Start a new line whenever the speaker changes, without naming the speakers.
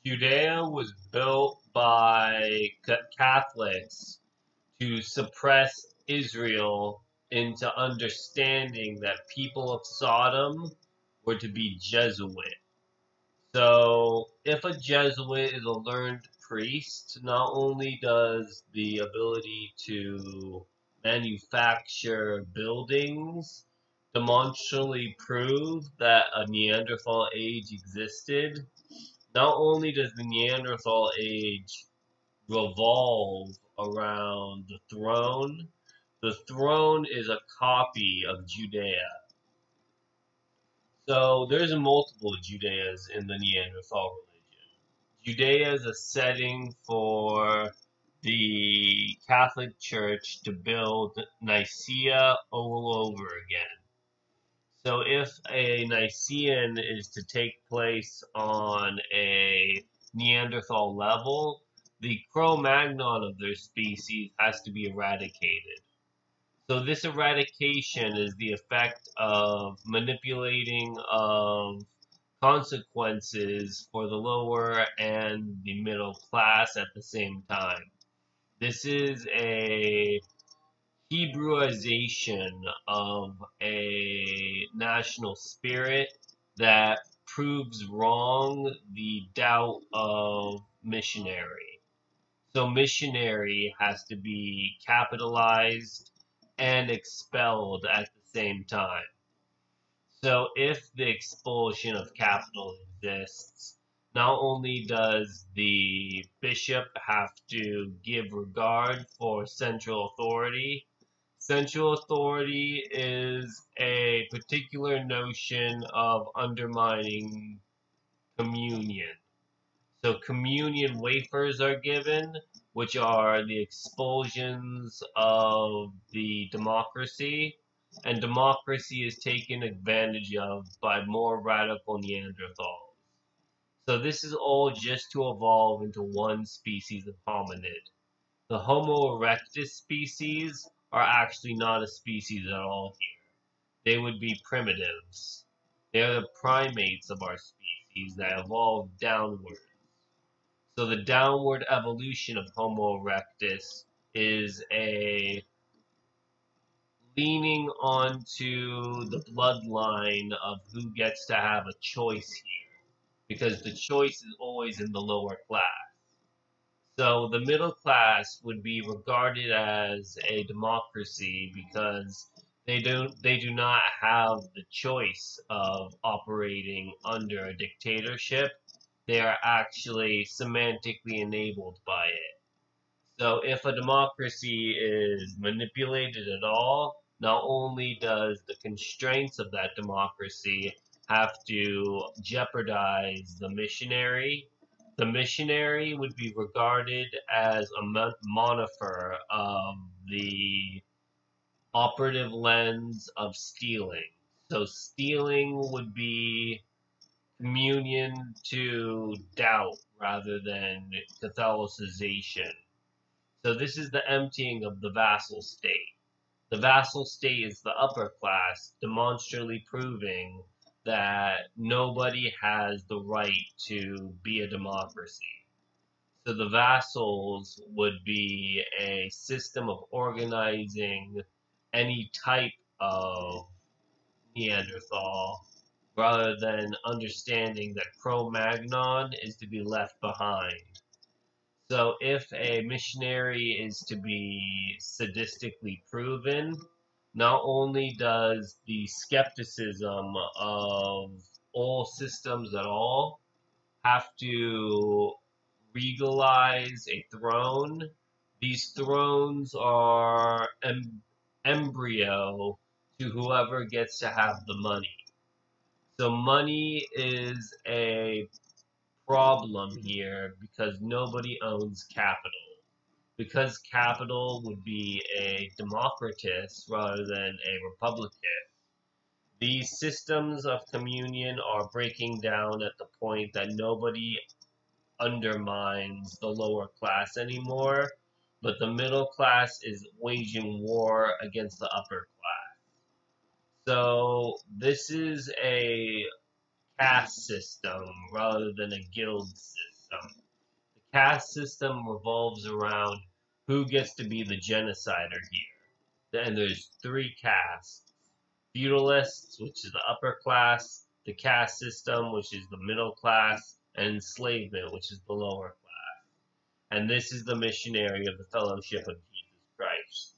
Judea was built by Catholics to suppress Israel into understanding that people of Sodom were to be Jesuit. So, if a Jesuit is a learned priest, not only does the ability to manufacture buildings demonstrably prove that a Neanderthal age existed, not only does the Neanderthal age revolve around the throne is a copy of Judea. So there's multiple Judeas in the Neanderthal religion. Judea is a setting for the Catholic Church to build Nicaea all over again. So if a Nicaean is to take place on a Neanderthal level, the Cro-Magnon of their species has to be eradicated. So this eradication is the effect of manipulating of consequences for the lower and the middle class at the same time. This is a Hebrewisation of a national spirit that proves wrong the doubt of missionary. So missionary has to be capitalized and expelled at the same time. So if the expulsion of capital exists, not only does the bishop have to give regard for central authority is a particular notion of undermining communion. So communion wafers are given, which are the expulsions of the democracy, and democracy is taken advantage of by more radical Neanderthals. So this is all just to evolve into one species of hominid. The Homo erectus species are actually not a species at all here. They would be primitives. They are the primates of our species that evolved downward. So the downward evolution of Homo erectus is a leaning onto the bloodline of who gets to have a choice here, because the choice is always in the lower class. So the middle class would be regarded as a democracy because they do not have the choice of operating under a dictatorship. They are actually semantically enabled by it. So if a democracy is manipulated at all, not only does the constraints of that democracy have to jeopardize the missionary would be regarded as a monifer of the operative lens of stealing. So stealing would be communion to doubt rather than Catholicization. So this is the emptying of the vassal state. The vassal state is the upper class, demonstrably proving that nobody has the right to be a democracy. So the vassals would be a system of organizing any type of Neanderthal rather than understanding that Cro-Magnon is to be left behind. So if a missionary is to be sadistically proven, not only does the skepticism of all systems at all have to regalize a throne, these thrones are embryo to whoever gets to have the money. So money is a problem here because nobody owns capital. Because capital would be a democratist rather than a republican. These systems of communion are breaking down at the point that nobody undermines the lower class anymore, but the middle class is waging war against the upper class. So this is a caste system rather than a guild system. system. The caste system revolves around who gets to be the genocider here. And there's three castes: feudalists, which is the upper class; the caste system, which is the middle class; and enslavement, which is the lower class. And this is the missionary of the Fellowship of Jesus Christ.